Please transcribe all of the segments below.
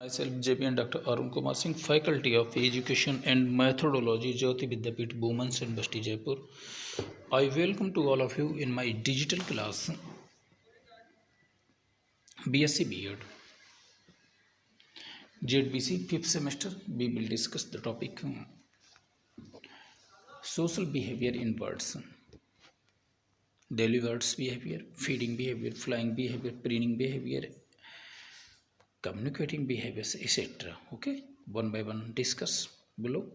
Myself, JP and Dr. Arun Kumar Singh, Faculty of Education and Methodology, Jyoti Vidyapith, Women's University, Jaipur. I welcome to all of you in my digital class, BSc B.Ed, ZBC 5th semester. We will discuss the topic social behavior in birds, daily birds behavior, feeding behavior, flying behavior, preening behavior, communicating behaviors, etc. Okay, one by one discuss below.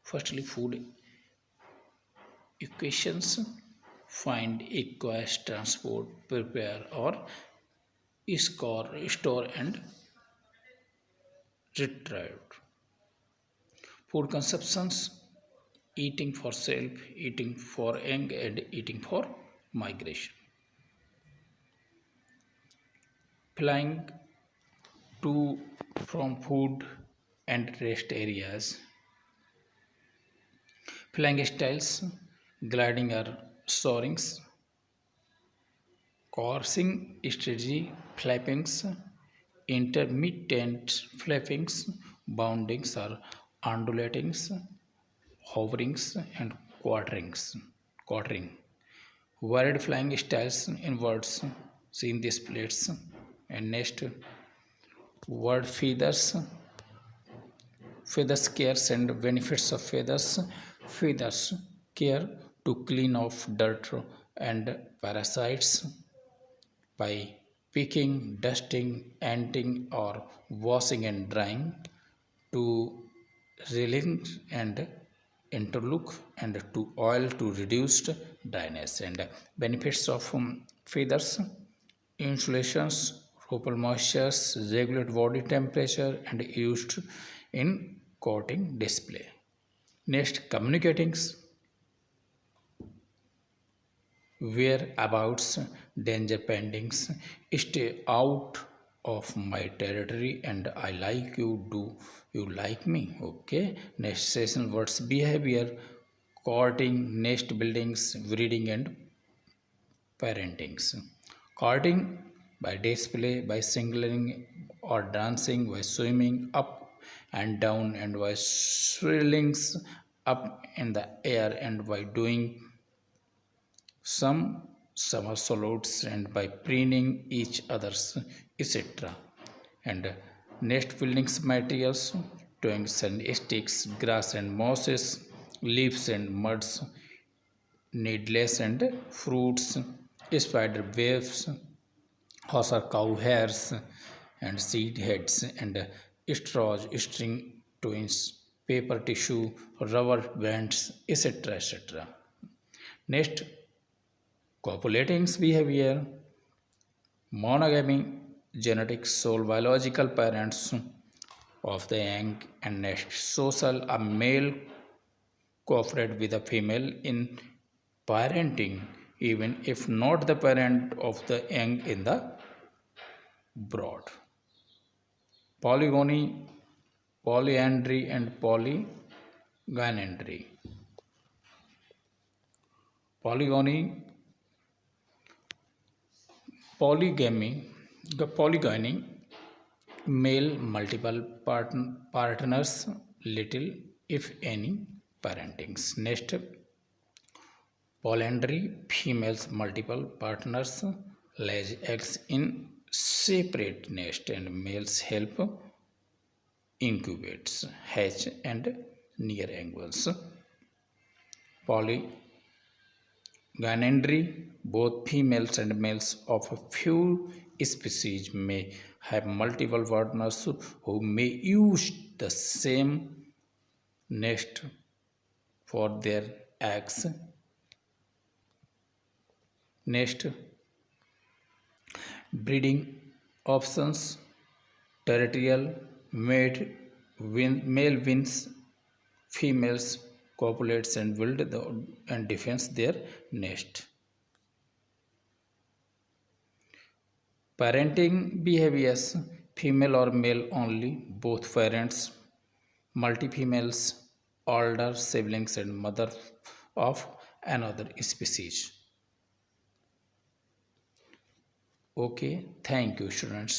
Firstly, food equations. Find, equals, transport, prepare, or store and retrieve. Food consumptions: eating for self, eating for young, and eating for migration. Flying to from food and rest areas. Flying styles: gliding or soarings, coursing strategy, flappings, intermittent flappings, boundings or undulатings, hoverings, and quartering. Varied flying styles in words seen these plates. And next, word feathers cares and benefits of feathers. Feathers care to clean off dirt and parasites by picking, dusting, anting, or washing and drying, to relinge and interlock, and to oil to reduce dryness. And benefits of feathers: insulations, repel moistures, regulate body temperature, and used in courting display. Next, communicating: whereabouts, danger pendings, stay out of my territory, and I like you, do you like me? Okay. Next session, words behavior: courting, nest buildings, breeding, and parentings. Courting: by display, by singling or dancing, by swimming up and down, and by swirlings up in the air, and by doing some somersaults, and by preening each other's, etc. And nest buildings materials: twigs and sticks, grass and mosses, leaves and muds, needles and fruits, spider webs, horse or cow hairs, and seed heads, and straws, string twins, paper tissue, rubber bands, etc. Next, copulating behavior: monogamy, genetics, sole biological parents of the young, and next, social: a male cooperate with a female in parenting, even if not the parent of the young in the broad. Polygamy, polyandry, and polygynandry. Polygyny: male multiple partners, little if any parentings. Next, polyandry: females multiple partners, lays eggs in separate nest, and males help incubates, hatch, and near angles. Polygynandry: both females and males of a few species may have multiple partners who may use the same nest for their eggs. Next, breeding options: territorial, male wins, females copulates and build and defends their nest. Parenting behaviors: female or male only, both parents, multi-females, older siblings, and mother of another species. Okay, thank you, students.